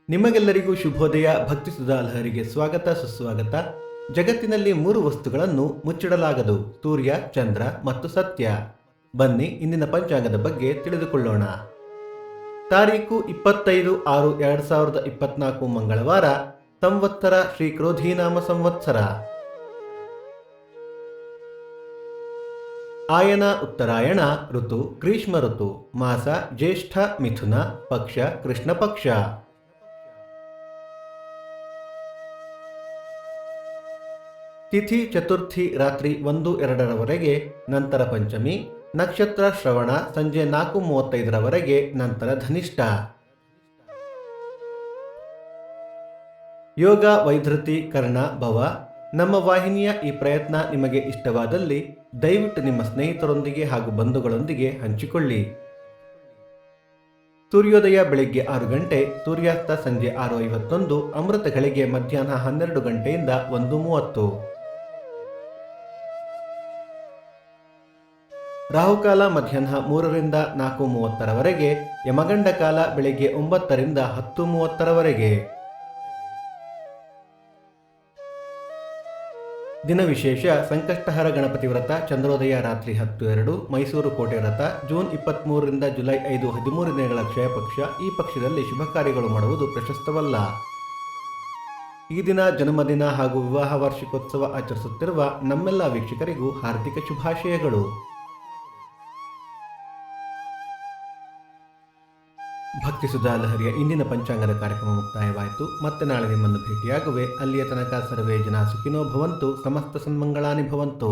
ನಿಮಗೆಲ್ಲರಿಗೂ ಶುಭೋದಯ. ಭಕ್ತಿ ಸುಧಾ ಲಹರಿಗೆ ಸ್ವಾಗತ ಸುಸ್ವಾಗತ. ಜಗತ್ತಿನಲ್ಲಿ 3 ವಸ್ತುಗಳನ್ನು ಮುಚ್ಚಿಡಲಾಗದು: ಸೂರ್ಯ, ಚಂದ್ರ ಮತ್ತು ಸತ್ಯ. ಬನ್ನಿ ಇಂದಿನ ಪಂಚಾಂಗದ ಬಗ್ಗೆ ತಿಳಿದುಕೊಳ್ಳೋಣ. ತಾರೀಕು 25/6/2024 ಮಂಗಳವಾರ. ಸಂವತ್ಸರ ಶ್ರೀ ಕ್ರೋಧೀನಾಮ ಸಂವತ್ಸರ. ಆಯನ ಉತ್ತರಾಯಣ. ಋತು ಗ್ರೀಷ್ಮ ಋತು. ಮಾಸ ಜ್ಯೇಷ್ಠ ಮಿಥುನ. ಪಕ್ಷ ಕೃಷ್ಣ ಪಕ್ಷ. ತಿಥಿ ಚತುರ್ಥಿ ರಾತ್ರಿ 1-2 ನಂತರ ಪಂಚಮಿ. ನಕ್ಷತ್ರ ಶ್ರವಣ ಸಂಜೆ 4:35 ನಂತರ ಧನಿಷ್ಠ. ಯೋಗ ವೈಧೃತಿ ಕರ್ಣ ಭವ. ನಮ್ಮ ವಾಹಿನಿಯ ಈ ಪ್ರಯತ್ನ ನಿಮಗೆ ಇಷ್ಟವಾದಲ್ಲಿ ದಯವಿಟ್ಟು ನಿಮ್ಮ ಸ್ನೇಹಿತರೊಂದಿಗೆ ಹಾಗೂ ಬಂಧುಗಳೊಂದಿಗೆ ಹಂಚಿಕೊಳ್ಳಿ. ಸೂರ್ಯೋದಯ ಬೆಳಿಗ್ಗೆ 6 ಗಂಟೆ, ಸೂರ್ಯಾಸ್ತ ಸಂಜೆ 6:51, ಅಮೃತ ಗಳಿಗೆ ಮಧ್ಯಾಹ್ನ 12 ಗಂಟೆಯಿಂದ 1:30. ರಾಹುಕಾಲ ಮಧ್ಯಾಹ್ನ 3ರಿಂದ 4:30, ಯಮಗಂಡ ಕಾಲ ಬೆಳಿಗ್ಗೆ 9ರಿಂದ 10:30. ದಿನ ವಿಶೇಷ: ಸಂಕಷ್ಟಹರ ಗಣಪತಿ ವ್ರತ, ಚಂದ್ರೋದಯ ರಾತ್ರಿ 10:02, ಮೈಸೂರು ಕೋಟೆ ವ್ರತ, ಜೂನ್ 23ರಿಂದ ಜುಲೈ 5, 13 ದಿನಗಳ ಕ್ಷಯಪಕ್ಷ. ಈ ಪಕ್ಷದಲ್ಲಿ ಶುಭ ಕಾರ್ಯಗಳು ಮಾಡುವುದು ಪ್ರಶಸ್ತವಲ್ಲ. ಈ ದಿನ ಜನ್ಮದಿನ ಹಾಗೂ ವಿವಾಹ ವಾರ್ಷಿಕೋತ್ಸವ ಆಚರಿಸುತ್ತಿರುವ ನಮ್ಮೆಲ್ಲ ವೀಕ್ಷಕರಿಗೂ ಹಾರ್ದಿಕ ಶುಭಾಶಯಗಳು. ಭಕ್ತಿ ಸುಧಾ ಲಹರಿಯ ಇಂದಿನ ಪಂಚಾಂಗದ ಕಾರ್ಯಕ್ರಮ ಮುಕ್ತಾಯವಾಯಿತು. ಮತ್ತೆ ನಾಳೆ ನಿಮ್ಮನ್ನು ಭೇಟಿಯಾಗುವೆ. ಅಲ್ಲಿಯ ತನಕ ಸರ್ವೇ ಜನ ಸುಖಿನೋ ಭವಂತು. ಸಮಸ್ತ ಸನ್ಮಂಗಳಾನಿ ಭವಂತು.